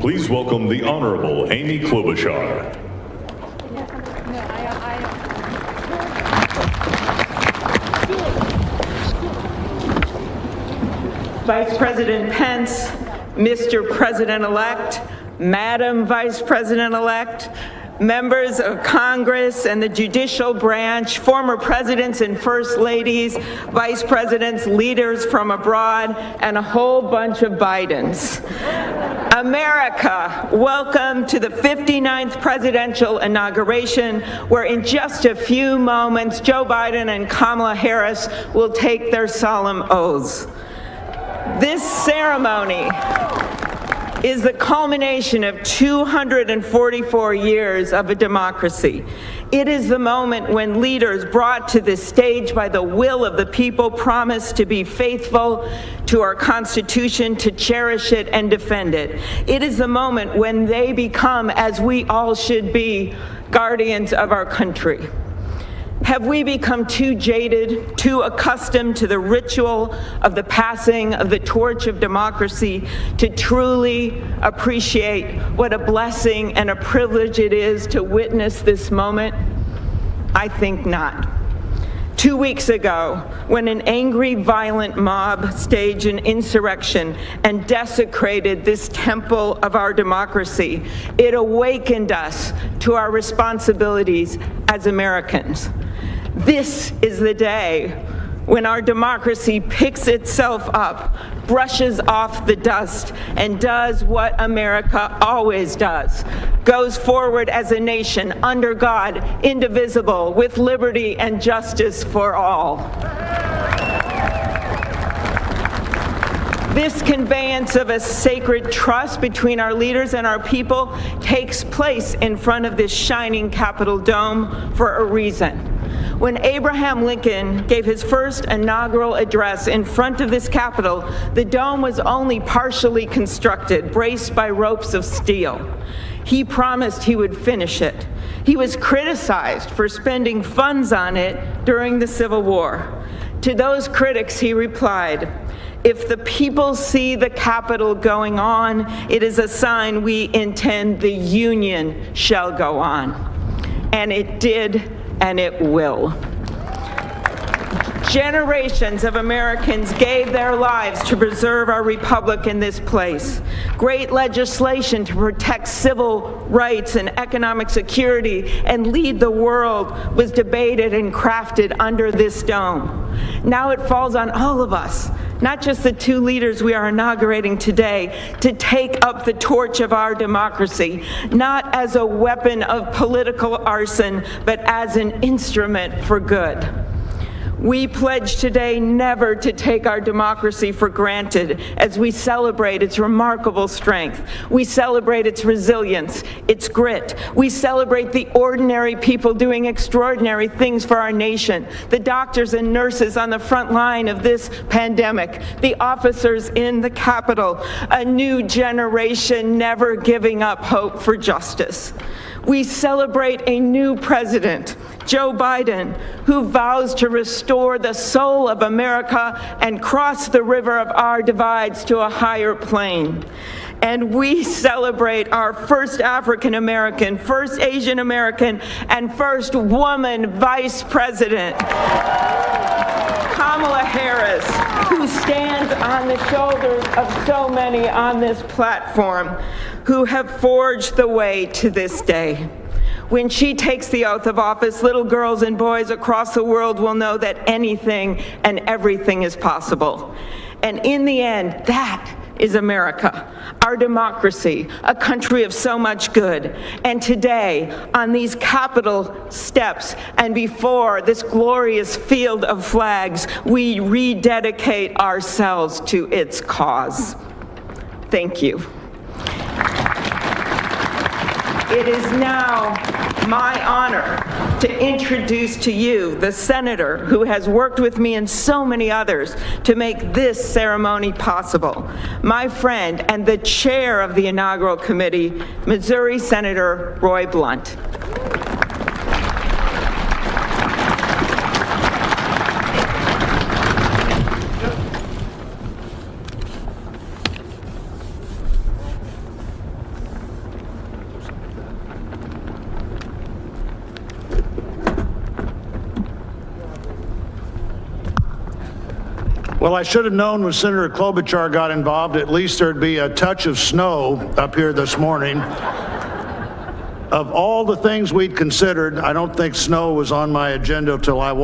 Please welcome the Honorable Amy Klobuchar. Vice President Pence, Mr. President-elect, Madam Vice President-elect, members of Congress and the judicial branch, former presidents and first ladies, vice presidents, leaders from abroad, and a whole bunch of Bidens. America, welcome to the 59th presidential inauguration, where in just a few moments, Joe Biden and Kamala Harris will take their solemn oaths. This ceremony is the culmination of 244 years of a democracy. It is the moment when leaders brought to this stage by the will of the people promise to be faithful to our Constitution, to cherish it and defend it. It is the moment when they become, as we all should be, guardians of our country. Have we become too jaded, too accustomed to the ritual of the passing of the torch of democracy to truly appreciate what a blessing and a privilege it is to witness this moment? I think not. 2 weeks ago, when an angry, violent mob staged an insurrection and desecrated this temple of our democracy, it awakened us to our responsibilities as Americans. This is the day when our democracy picks itself up, brushes off the dust, and does what America always does: goes forward as a nation under God, indivisible, with liberty and justice for all. This conveyance of a sacred trust between our leaders and our people takes place in front of this shining Capitol dome for a reason. When Abraham Lincoln gave his first inaugural address in front of this Capitol, the dome was only partially constructed, braced by ropes of steel. He promised he would finish it. He was criticized for spending funds on it during the Civil War. To those critics, he replied, "If the people see the Capitol going on, it is a sign we intend the Union shall go on." And it did, and it will. Generations of Americans gave their lives to preserve our republic in this place. Great legislation to protect civil rights and economic security and lead the world was debated and crafted under this dome. Now it falls on all of us, not just the two leaders we are inaugurating today, to take up the torch of our democracy, not as a weapon of political arson, but as an instrument for good. We pledge today never to take our democracy for granted as we celebrate its remarkable strength. We celebrate its resilience, its grit. We celebrate the ordinary people doing extraordinary things for our nation, the doctors and nurses on the front line of this pandemic, the officers in the Capitol, a new generation never giving up hope for justice. We celebrate a new president, Joe Biden, who vows to restore the soul of America and cross the river of our divides to a higher plane. And we celebrate our first African American, first Asian American, and first woman vice president, Kamala Harris, who stands on the shoulders of so many on this platform who have forged the way to this day. When she takes the oath of office, little girls and boys across the world will know that anything and everything is possible. And in the end, that is America, our democracy, a country of so much good. And today, on these Capitol steps and before this glorious field of flags, we rededicate ourselves to its cause. Thank you. It is now my honor to introduce to you the senator who has worked with me and so many others to make this ceremony possible, my friend and the chair of the inaugural committee, Missouri Senator Roy Blunt. Well, I should have known when Senator Klobuchar got involved, at least there'd be a touch of snow up here this morning. Of all the things we'd considered, I don't think snow was on my agenda till I walked